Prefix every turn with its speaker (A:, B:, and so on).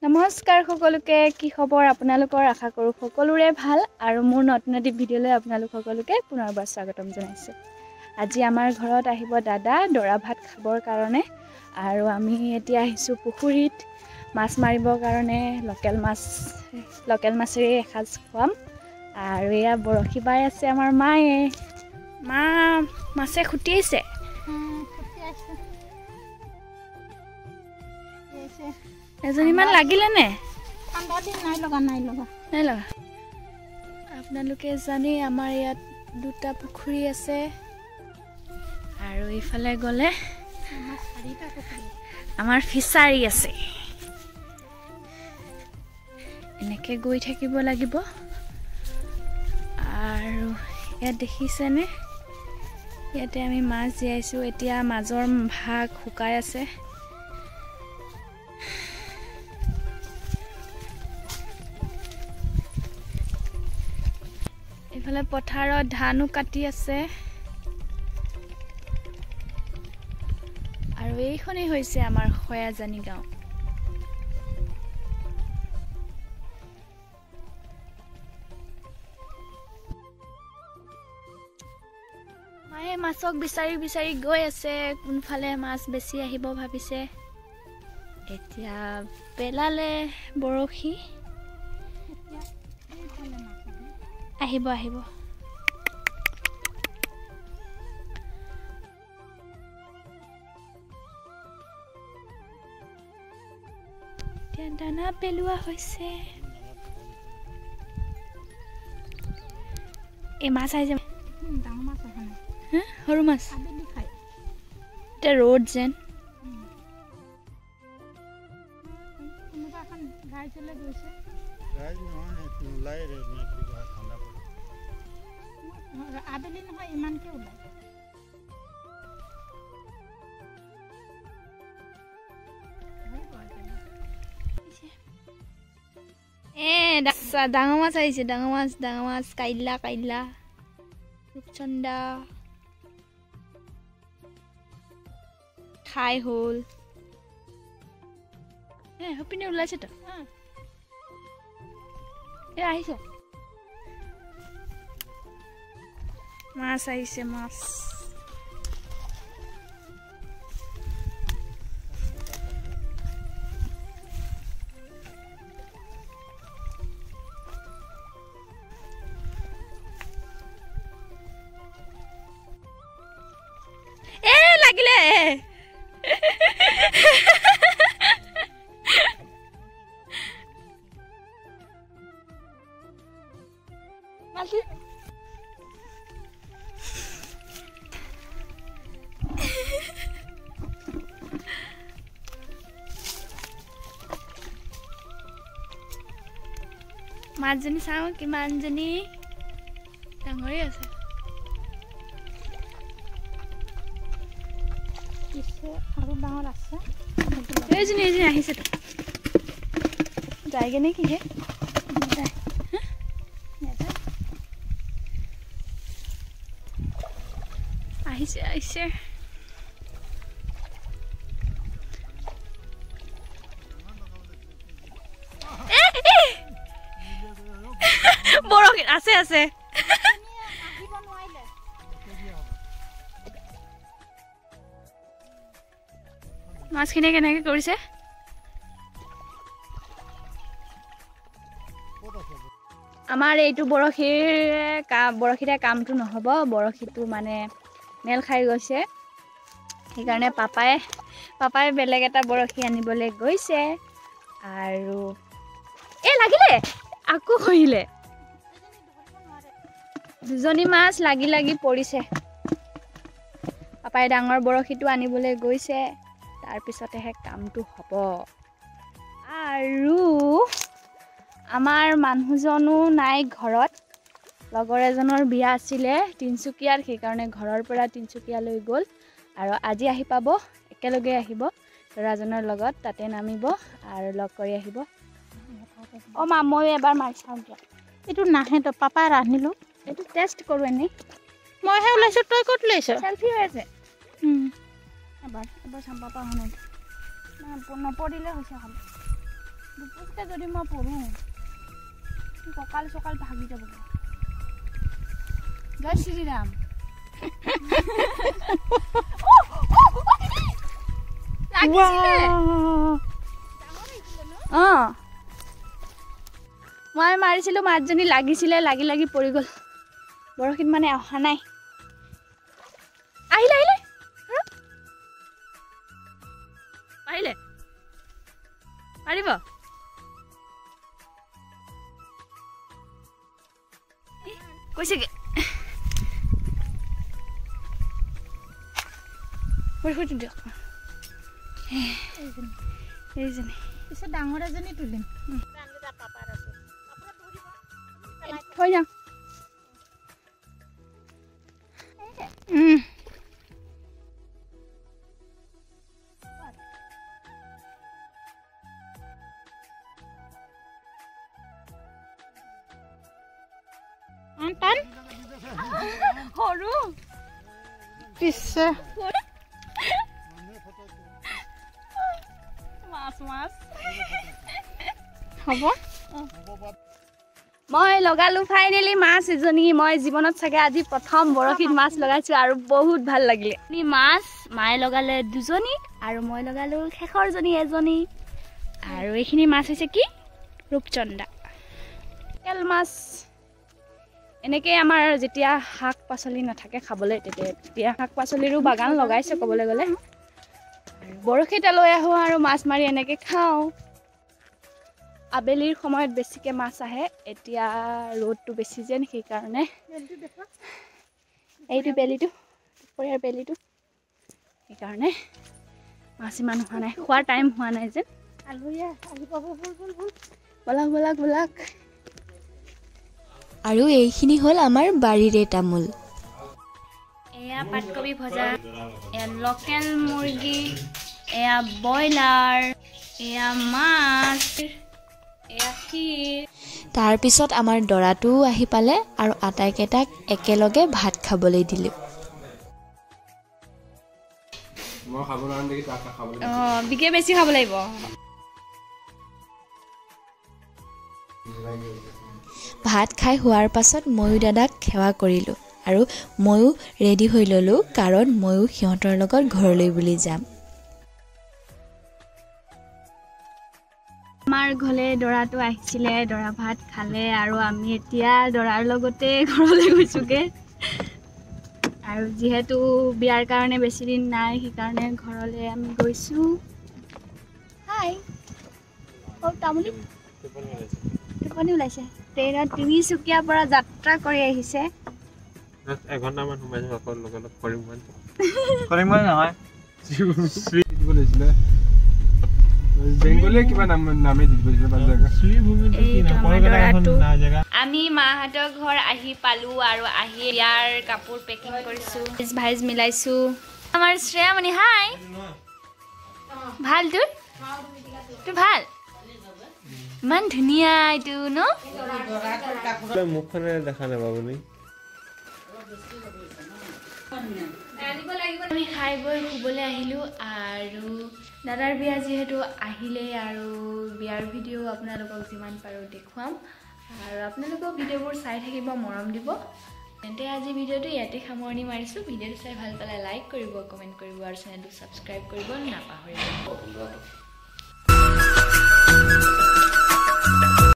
A: নমস্কাৰ সকলোকে কি খবৰ আপোনালোকৰ আশা কৰো সকলোৰে ভাল আৰু মোৰ নতুন এটি ভিডিঅ'লৈ আপোনালোক সকলোকে পুনৰবাৰ স্বাগতম জনাইছো। আজি আমাৰ ঘৰত আহিব দাদা দৰা ভাত খাবৰ কাৰণে আৰু আমি এতিয়া আহিছো পুখুৰীত মাছ মাৰিবৰ কাৰণে লোকেল মাছেৰে এসাঁজ খুৱাম আৰু এয়া বৰশী বাই আছে আমাৰ মায়ে মাছে খুটিয়াইছে এজনীমান লাগিলে নে
B: ঠাণ্ডা দিন নাই লগা
A: আপোনালোকে জানে আমাৰ ইয়াত দুটা পুখুৰী আছে আৰু ইফালে গলে আমাৰ ফিচাৰী আছে এনেকে গৈ থাকিব লাগিব আৰু ইয়াত দেখিছেনে ইয়াতে আমি মাছ জীয়াইছো এতিয়া মাজৰ ভাগ শুকাই আছে ইফালে পথাৰত ধানো কাটি আছে আৰু এইখনেই হৈছে আমাৰ খয়াজানি গাঁও মায়ে মাছক বিচাৰি বিচাৰি গৈ আছে কোনফালে মাছ বেছি আহিব ভাবিছে এতিয়া পেলালে বৰশী আহিব এতিয়া দানা পেলোৱা হৈছে এই মাছ আহি যাব
B: ডাঙৰ মাছ অহা নাই
A: সৰু মাছ
B: আবেলি খাই
A: এতিয়া ৰ'দ যেন
B: কোনোবা এখন গাড়ী চলাই গৈছে আবেলি নহয় ইমানকে ওলাই
A: ডাঙৰ মাছ আহিছে ডাঙৰ মাছ কাইলা ৰূপচন্দা খাই হ'ল সপিনে ওলাইছে তো আহিছ মাছ আহিছে মাছ লাগিলে মাছজনী চাওঁ কিমানজনী ডাঙৰে আছে
B: আৰু ডাঙৰ আছে
A: এইজনী আহিছে যায়গে নে কি হে আহিছে বৰশী আছে মাছখিনি কেনেকে কৰিছে আমাৰ এইটো বৰশীৰে কামটো নহ'ব বৰশীটো মানে মেল খাই গৈছে সেইকাৰণে পাপাই বেলেগ এটা বৰশী আনিবলৈ গৈছে আৰু লাগিলে আকৌ খহিলে দুজনী মাছ লাগি পৰিছে পাপাই ডাঙৰ বৰশীটো আনিবলৈ গৈছে তাৰপিছতেহে কামটো হ'ব আৰু আমাৰ মানুহজনো নাই ঘৰত লগৰ এজনৰ বিয়া আছিলে তিনচুকীয়াত সেইকাৰণে ঘৰৰ পৰা তিনচুকীয়ালৈ গ'ল আৰু আজি আহি পাব একেলগে আহিব ল'ৰাজনৰ লগত তাতে নামিব আৰু লগ কৰি আহিব মা মই এবাৰ মাৰি চাওঁ দিয়া
B: এইটো নাহে তো পাপাই ৰান্ধিলো
A: এইটো টেষ্ট কৰোঁ এনেই
B: মইহে ওলাইছোঁ তই ক'ত লৈছ
A: চেলফি হৈ আছে এবাৰ চাম পাপা হোৱা নাই নপৰিলে হৈছে ভাল দুপুৰতে যদি মই পঢ়ো কঁকাল চকাল ভাগি যাব জয় শ্ৰীৰাম মই মাৰিছিলোঁ মাছজনী লাগিছিলে লাগি লাগি পৰি গ'ল বৰশীত মানে অহা নাই আহিলে আহিলে আহিলে পাৰিব কৈছেগে বৰশীটো দিয়ক এইজনী
B: পিছত ডাঙৰ এজনী তুলিম
A: থৈ যাওঁ সৰু
B: পিছে
A: মাছ মাছ হ'ব মই লগালো ফাইনেলি মাছ এজনী মই জীৱনত চাগে আজি প্ৰথম বৰশীত মাছ লগাইছোঁ আৰু বহুত ভাল লাগিলে মাছ মায়ে লগালে দুজনী আৰু মই লগালো শেষৰজনী এজনী আৰু এইখিনি মাছ হৈছে কি ৰূপচন্দা তেল মাছ এনেকৈ আমাৰ যেতিয়া শাক পাচলি নাথাকে খাবলৈ তেতিয়া শাক পাচলিৰো বাগান লগাইছে ক'বলৈ গ'লে বৰশীতে লৈ আহোঁ আৰু মাছ মাৰি এনেকৈ খাওঁ আবেলিৰ সময়ত বেছিকৈ মাছ আহে এতিয়া ৰ'দটো বেছি যেন সেইকাৰণে এইটো বেলিটো দুপৰীয়াৰ বেলিটো সেইকাৰণে মাছ ইমান হোৱা নাই খোৱাৰ টাইম হোৱা নাই যেন
B: আলহীয়ে আহি পাব
A: ব'লক ব'লক ব'লক
C: আৰু এইখিনি হ'ল আমাৰ বাৰীৰে তামোল
A: এয়া পাতকবি ভজা এয়া লোকেল মুৰ্গী এয়া ব্ৰইলাৰ এয়া মাছ এয়া ক্ষীৰ
C: তাৰপিছত আমাৰ দৰাটোও আহি পালে আৰু আটাইকেইটাক একেলগে ভাত খাবলৈ দিলোঁ
A: বিকে বেছি খাব লাগিব
C: ভাত খাই হোৱাৰ পাছত ময়ো দাদাক সেৱা কৰিলোঁ আৰু ময়ো ৰেডি হৈ ল'লোঁ কাৰণ ময়ো সিহঁতৰ লগত ঘৰলৈ বুলি যাম
A: আমাৰ ঘৰলে দৰাটো আহিছিলে দৰা ভাত খালে আৰু আমি এতিয়া দৰাৰ লগতে ঘৰলৈ গৈছোঁগৈ আৰু যিহেতু বিয়াৰ কাৰণে বেছি দিন নাই সেইকাৰণে ঘৰলৈ আমি গৈছোঁ হাই তামোলি টোপনি ওলাইছে ট্ৰেইনত তিনিচুকীয়াৰ পৰা যাত্ৰা কৰি আহিছে
D: এঘণ্টামান সোমাইছোঁ আকৌ লগে লগ কৰিম
E: নহয় বেংগলী কিবা নামে দি
A: আমি মাহঁতৰ ঘৰ আহি পালোঁ আৰু আহি ইয়াৰ কাপোৰ পেকিং কৰিছোঁ ভাইজ মিলাইছোঁ আমাৰ শ্ৰেয়ামণি হাই ভাল তোৰ ভাল ইমান ধুনীয়া এইটো ন
D: মুখখনে দেখা নাপাবনি
A: আমি খাই বৈ শুবলৈ আহিলোঁ আৰু দাদাৰ বিয়া যিহেতু আহিলেই আৰু বিয়াৰ ভিডিঅ' আপোনালোকক যিমান পাৰোঁ দেখুৱাম আৰু আপোনালোকক ভিডিঅ'বোৰ চাই থাকিব মৰম দিব তেন্তে আজি ভিডিঅ'টো ইয়াতে সামৰণি মাৰিছোঁ ভিডিঅ'টো চাই ভাল পালে লাইক কৰিব কমেণ্ট কৰিব আৰু চেনেলটো ছাবস্ক্ৰাইব কৰিব নাপাহৰিব